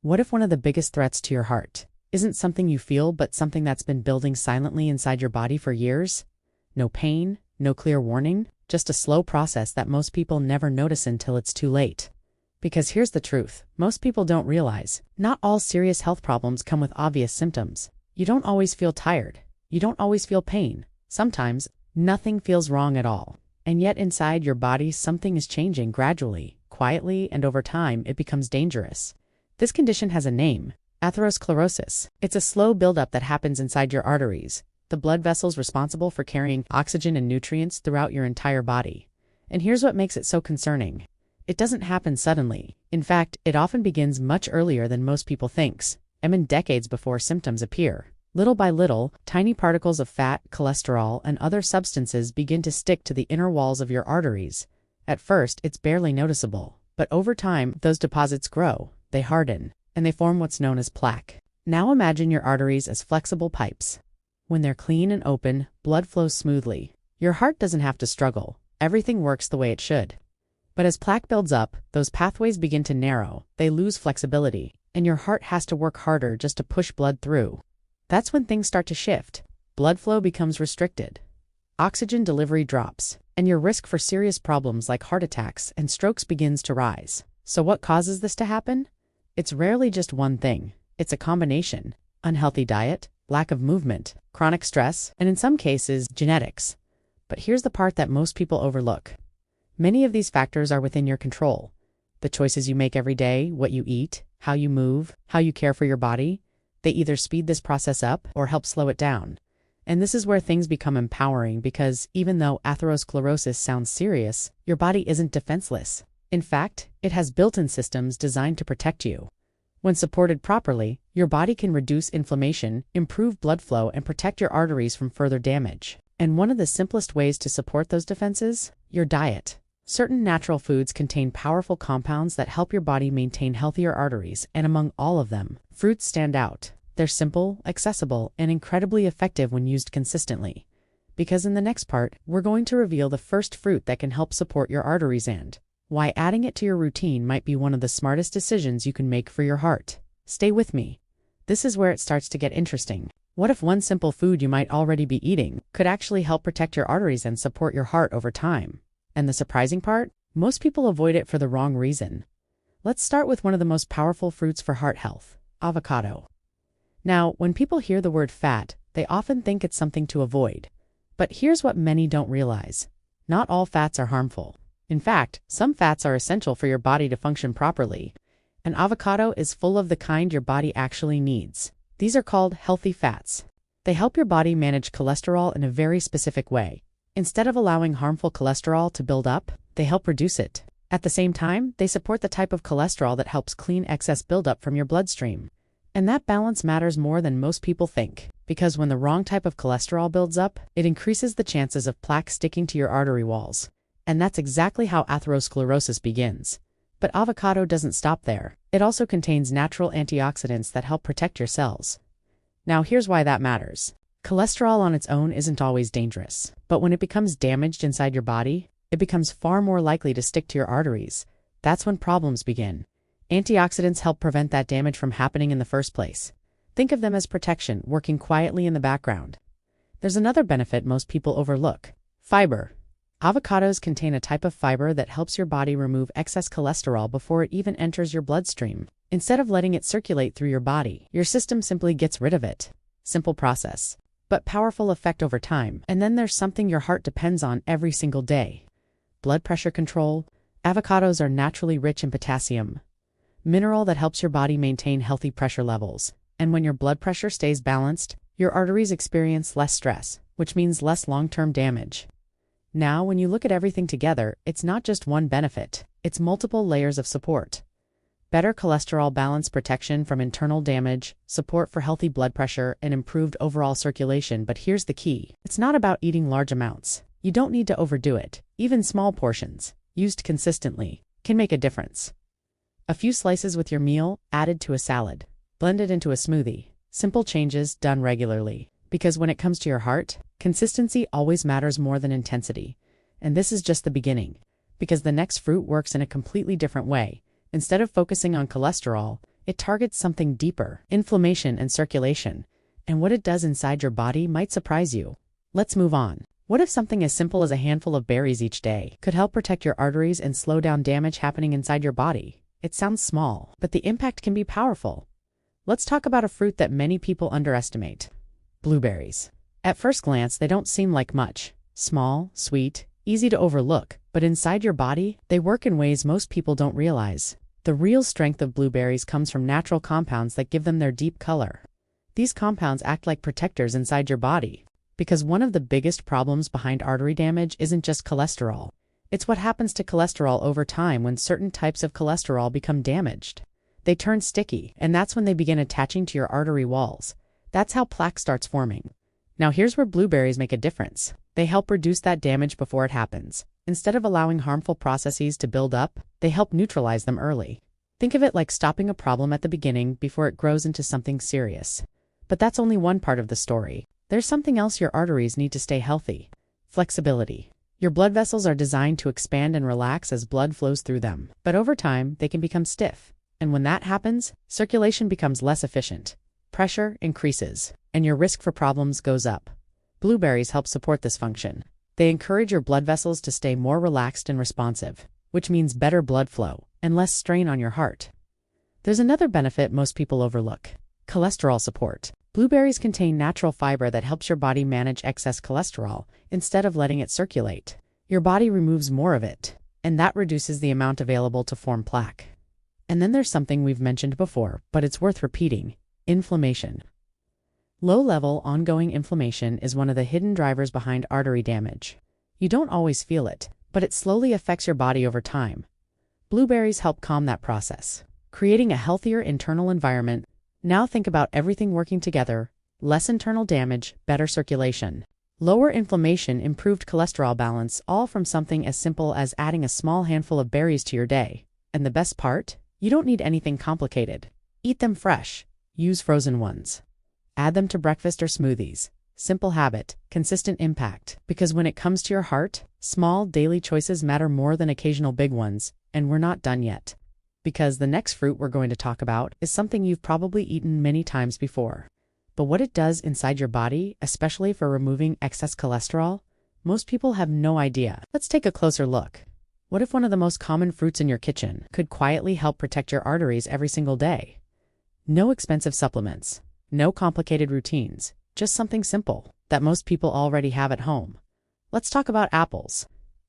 What if one of the biggest threats to your heart isn't something you feel, but something that's been building silently inside your body for years? No pain, no clear warning, just a slow process that most people never notice until it's too late. Because here's the truth, most people don't realize, not all serious health problems come with obvious symptoms. You don't always feel tired. You don't always feel pain. Sometimes, nothing feels wrong at all. And yet inside your body, something is changing gradually, quietly, and over time, it becomes dangerous. This condition has a name, atherosclerosis. It's a slow buildup that happens inside your arteries, the blood vessels responsible for carrying oxygen and nutrients throughout your entire body. And here's what makes it so concerning. It doesn't happen suddenly. In fact, it often begins much earlier than most people think, and decades before symptoms appear. Little by little, tiny particles of fat, cholesterol, and other substances begin to stick to the inner walls of your arteries. At first, it's barely noticeable, but over time, those deposits grow, they harden, and they form what's known as plaque. Now imagine your arteries as flexible pipes. When they're clean and open, blood flows smoothly. Your heart doesn't have to struggle. Everything works the way it should. But as plaque builds up, those pathways begin to narrow, they lose flexibility, and your heart has to work harder just to push blood through. That's when things start to shift. Blood flow becomes restricted. Oxygen delivery drops, and your risk for serious problems like heart attacks and strokes begins to rise. So what causes this to happen? It's rarely just one thing. It's a combination. Unhealthy diet, lack of movement, chronic stress, and in some cases, genetics. But here's the part that most people overlook. Many of these factors are within your control. The choices you make every day, what you eat, how you move, how you care for your body, they either speed this process up or help slow it down. And this is where things become empowering because even though atherosclerosis sounds serious, your body isn't defenseless. In fact, it has built-in systems designed to protect you. When supported properly, your body can reduce inflammation, improve blood flow, and protect your arteries from further damage. And one of the simplest ways to support those defenses? Your diet. Certain natural foods contain powerful compounds that help your body maintain healthier arteries, and among all of them, fruits stand out. They're simple, accessible, and incredibly effective when used consistently. Because in the next part, we're going to reveal the first fruit that can help support your arteries and why adding it to your routine might be one of the smartest decisions you can make for your heart. Stay with me. This is where it starts to get interesting. What if one simple food you might already be eating could actually help protect your arteries and support your heart over time? And the surprising part? Most people avoid it for the wrong reason. Let's start with one of the most powerful fruits for heart health, avocado. Now, when people hear the word fat, they often think it's something to avoid. But here's what many don't realize. Not all fats are harmful. In fact, some fats are essential for your body to function properly. An avocado is full of the kind your body actually needs. These are called healthy fats. They help your body manage cholesterol in a very specific way. Instead of allowing harmful cholesterol to build up, they help reduce it. At the same time, they support the type of cholesterol that helps clean excess buildup from your bloodstream. And that balance matters more than most people think, because when the wrong type of cholesterol builds up, it increases the chances of plaque sticking to your artery walls. And that's exactly how atherosclerosis begins. But avocado doesn't stop there. It also contains natural antioxidants that help protect your cells. Now here's why that matters. Cholesterol on its own isn't always dangerous, but when it becomes damaged inside your body, it becomes far more likely to stick to your arteries. That's when problems begin. Antioxidants help prevent that damage from happening in the first place. Think of them as protection, working quietly in the background. There's another benefit most people overlook. Fiber. Avocados contain a type of fiber that helps your body remove excess cholesterol before it even enters your bloodstream. Instead of letting it circulate through your body, your system simply gets rid of it. Simple process, but powerful effect over time. And then there's something your heart depends on every single day. Blood pressure control. Avocados are naturally rich in potassium, mineral that helps your body maintain healthy pressure levels. And when your blood pressure stays balanced, your arteries experience less stress, which means less long-term damage. Now, when you look at everything together, it's not just one benefit, it's multiple layers of support. Better cholesterol balance, protection from internal damage, support for healthy blood pressure, and improved overall circulation. But here's the key. It's not about eating large amounts. You don't need to overdo it. Even small portions, used consistently, can make a difference. A few slices with your meal, added to a salad, blended into a smoothie. Simple changes done regularly. Because when it comes to your heart, consistency always matters more than intensity. And this is just the beginning. Because the next fruit works in a completely different way. Instead of focusing on cholesterol, It targets something deeper, inflammation and circulation. And what it does inside your body might surprise you. Let's move on. What if something as simple as a handful of berries each day could help protect your arteries and slow down damage happening inside your body? It sounds small, but the impact can be powerful. Let's talk about a fruit that many people underestimate. Blueberries. At first glance, they don't seem like much. Small, sweet, easy to overlook, but inside your body, they work in ways most people don't realize. The real strength of blueberries comes from natural compounds that give them their deep color. These compounds act like protectors inside your body. Because one of the biggest problems behind artery damage isn't just cholesterol. It's what happens to cholesterol over time when certain types of cholesterol become damaged. They turn sticky, and that's when they begin attaching to your artery walls. That's how plaque starts forming. Now here's where blueberries make a difference. They help reduce that damage before it happens. Instead of allowing harmful processes to build up, they help neutralize them early. Think of it like stopping a problem at the beginning before it grows into something serious. But that's only one part of the story. There's something else your arteries need to stay healthy. Flexibility. Your blood vessels are designed to expand and relax as blood flows through them. But over time, they can become stiff. And when that happens, circulation becomes less efficient. Pressure increases, and your risk for problems goes up. Blueberries help support this function. They encourage your blood vessels to stay more relaxed and responsive, which means better blood flow and less strain on your heart. There's another benefit most people overlook. Cholesterol support. Blueberries contain natural fiber that helps your body manage excess cholesterol instead of letting it circulate. Your body removes more of it, and that reduces the amount available to form plaque. And then there's something we've mentioned before, but it's worth repeating: inflammation. Low-level, ongoing inflammation is one of the hidden drivers behind artery damage. You don't always feel it, but it slowly affects your body over time. Blueberries help calm that process, creating a healthier internal environment. Now think about everything working together: less internal damage, better circulation, lower inflammation, improved cholesterol balance, all from something as simple as adding a small handful of berries to your day. And the best part? You don't need anything complicated. Eat them fresh. Use frozen ones. Add them to breakfast or smoothies. Simple habit, consistent impact. Because when it comes to your heart, small daily choices matter more than occasional big ones. And we're not done yet. Because the next fruit we're going to talk about is something you've probably eaten many times before. But what it does inside your body, especially for removing excess cholesterol, most people have no idea. Let's take a closer look. What if one of the most common fruits in your kitchen could quietly help protect your arteries every single day? No expensive supplements, no complicated routines, just something simple that most people already have at home. Let's talk about apples.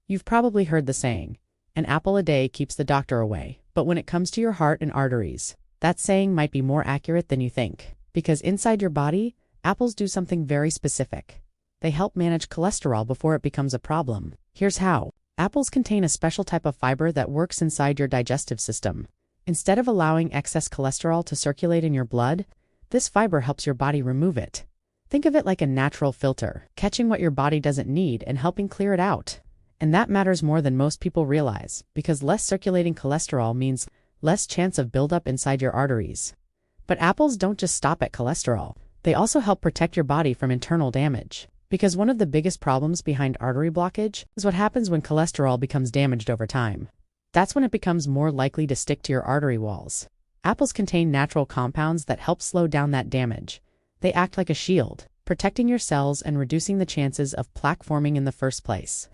You've probably heard the saying, "An apple a day keeps the doctor away." But when it comes to your heart and arteries, that saying might be more accurate than you think. Because inside your body, apples do something very specific. They help manage cholesterol before it becomes a problem. Here's how. Apples contain a special type of fiber that works inside your digestive system. Instead of allowing excess cholesterol to circulate in your blood, this fiber helps your body remove it. Think of it like a natural filter, catching what your body doesn't need and helping clear it out. And that matters more than most people realize, because less circulating cholesterol means less chance of buildup inside your arteries. But apples don't just stop at cholesterol. They also help protect your body from internal damage. Because one of the biggest problems behind artery blockage is what happens when cholesterol becomes damaged over time. That's when it becomes more likely to stick to your artery walls. Apples contain natural compounds that help slow down that damage. They act like a shield, protecting your cells and reducing the chances of plaque forming in the first place.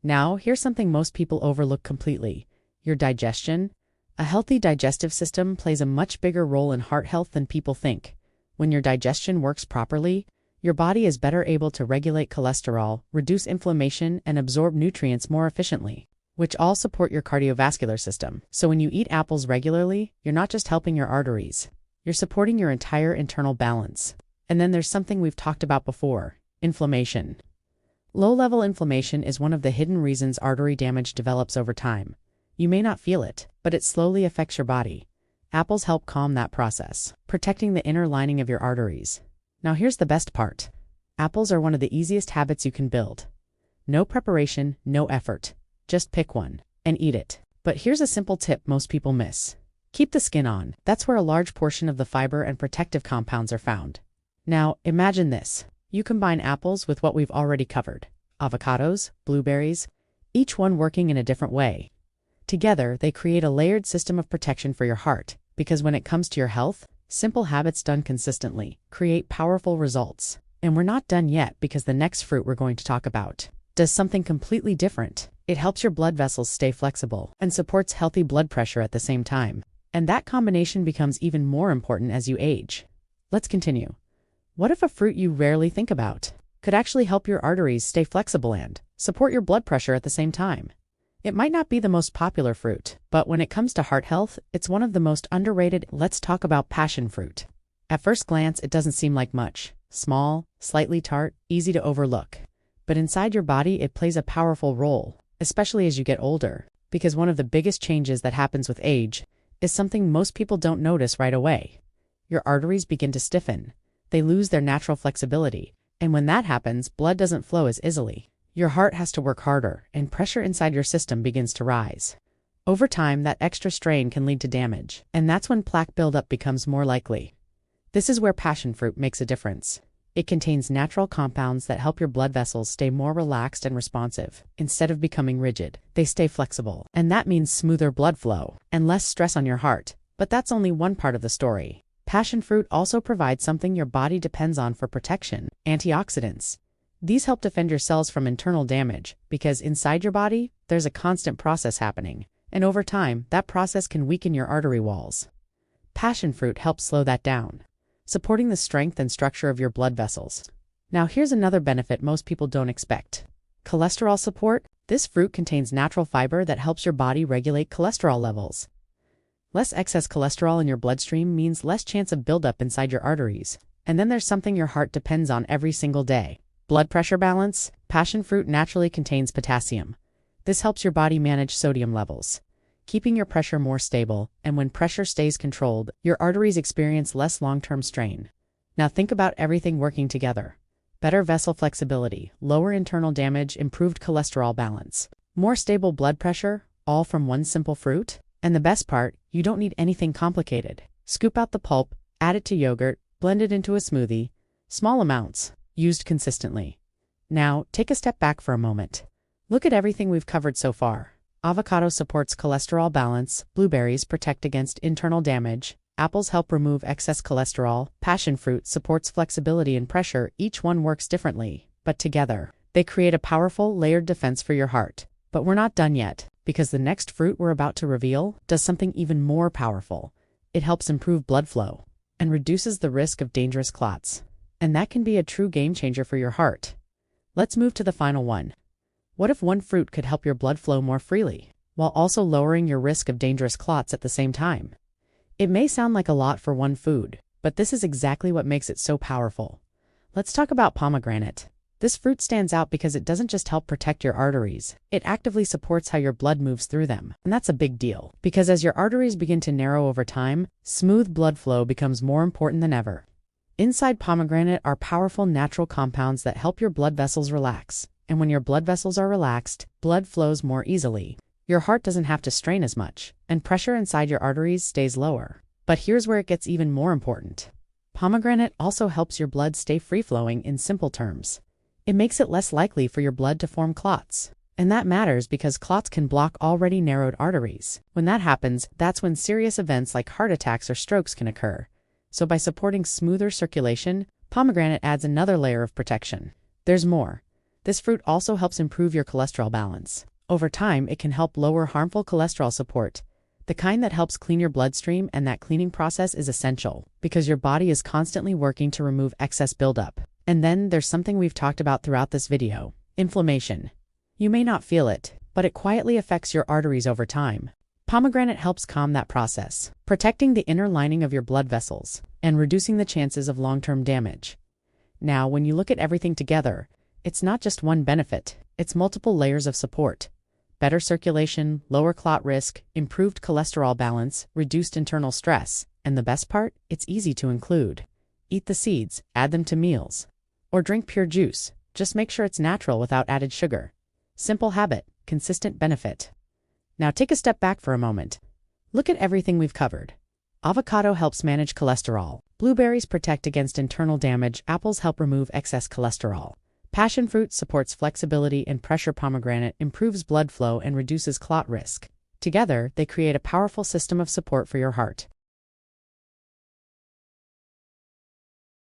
Now, here's something most people overlook completely: your digestion. A healthy digestive system plays a much bigger role in heart health than people think. When your digestion works properly, your body is better able to regulate cholesterol, reduce inflammation, and absorb nutrients more efficiently, which all support your cardiovascular system. So when you eat apples regularly, you're not just helping your arteries, you're supporting your entire internal balance. And then there's something we've talked about before: inflammation. Low-level inflammation is one of the hidden reasons artery damage develops over time. You may not feel it, but it slowly affects your body. Apples help calm that process, protecting the inner lining of your arteries. Now here's the best part. Apples are one of the easiest habits you can build. No preparation, no effort. Just pick one and eat it. But here's a simple tip most people miss. Keep the skin on. That's where a large portion of the fiber and protective compounds are found. Now, imagine this. You combine apples with what we've already covered: avocados, blueberries, each one working in a different way. Together, they create a layered system of protection for your heart, Because when it comes to your health, simple habits done consistently create powerful results. And we're not done yet, because the next fruit we're going to talk about does something completely different. It helps your blood vessels stay flexible and supports healthy blood pressure at the same time. And that combination becomes even more important as you age. Let's continue. What if a fruit you rarely think about could actually help your arteries stay flexible and support your blood pressure at the same time? It might not be the most popular fruit, but when it comes to heart health, it's one of the most underrated. Let's talk about passion fruit. At first glance, it doesn't seem like much. Small, slightly tart, easy to overlook. But inside your body, it plays a powerful role, especially as you get older, because one of the biggest changes that happens with age is something most people don't notice right away. Your arteries begin to stiffen. They lose their natural flexibility, and when that happens, blood doesn't flow as easily. Your heart has to work harder, and pressure inside your system begins to rise. Over time, that extra strain can lead to damage, and that's when plaque buildup becomes more likely. This is where passion fruit makes a difference. It contains natural compounds that help your blood vessels stay more relaxed and responsive. Instead of becoming rigid, they stay flexible, and that means smoother blood flow and less stress on your heart. But that's only one part of the story. Passion fruit also provides something your body depends on for protection: antioxidants. These help defend your cells from internal damage, because inside your body, there's a constant process happening, and over time, that process can weaken your artery walls. Passion fruit helps slow that down, supporting the strength and structure of your blood vessels. Now here's another benefit most people don't expect. Cholesterol support. This fruit contains natural fiber that helps your body regulate cholesterol levels. Less excess cholesterol in your bloodstream means less chance of buildup inside your arteries. And then there's something your heart depends on every single day: blood pressure balance. Passion fruit naturally contains potassium. This helps your body manage sodium levels, keeping your pressure more stable, and when pressure stays controlled, your arteries experience less long-term strain. Now think about everything working together: better vessel flexibility, lower internal damage, improved cholesterol balance, more stable blood pressure, all from one simple fruit. And the best part, you don't need anything complicated. Scoop out the pulp, add it to yogurt, blend it into a smoothie. Small amounts, used consistently. Now, take a step back for a moment. Look at everything we've covered so far. Avocado supports cholesterol balance, blueberries protect against internal damage, apples help remove excess cholesterol, passion fruit supports flexibility and pressure. Each one works differently, but together, they create a powerful, layered defense for your heart. But we're not done yet, because the next fruit we're about to reveal does something even more powerful. It helps improve blood flow and reduces the risk of dangerous clots. And that can be a true game changer for your heart. Let's move to the final one. What if one fruit could help your blood flow more freely, while also lowering your risk of dangerous clots at the same time? It may sound like a lot for one food, but this is exactly what makes it so powerful. Let's talk about pomegranate. This fruit stands out because it doesn't just help protect your arteries, it actively supports how your blood moves through them. And that's a big deal, because as your arteries begin to narrow over time, smooth blood flow becomes more important than ever. Inside pomegranate are powerful natural compounds that help your blood vessels relax. And when your blood vessels are relaxed, blood flows more easily. Your heart doesn't have to strain as much, and pressure inside your arteries stays lower. But here's where it gets even more important. Pomegranate also helps your blood stay free-flowing. In simple terms, it makes it less likely for your blood to form clots. And that matters because clots can block already narrowed arteries. When that happens, that's when serious events like heart attacks or strokes can occur. So by supporting smoother circulation, pomegranate adds another layer of protection. There's more. This fruit also helps improve your cholesterol balance. Over time, it can help lower harmful cholesterol support, the kind that helps clean your bloodstream, and that cleaning process is essential because your body is constantly working to remove excess buildup. And then there's something we've talked about throughout this video: inflammation. You may not feel it, but it quietly affects your arteries over time. Pomegranate helps calm that process, protecting the inner lining of your blood vessels and reducing the chances of long-term damage. Now, when you look at everything together, it's not just one benefit, it's multiple layers of support. Better circulation, lower clot risk, improved cholesterol balance, reduced internal stress, and the best part, it's easy to include. Eat the seeds, add them to meals, or drink pure juice. Just make sure it's natural without added sugar. Simple habit, consistent benefit. Now take a step back for a moment. Look at everything we've covered. Avocado helps manage cholesterol. Blueberries protect against internal damage. Apples help remove excess cholesterol. Passion fruit supports flexibility and pressure. Pomegranate improves blood flow and reduces clot risk. Together, they create a powerful system of support for your heart.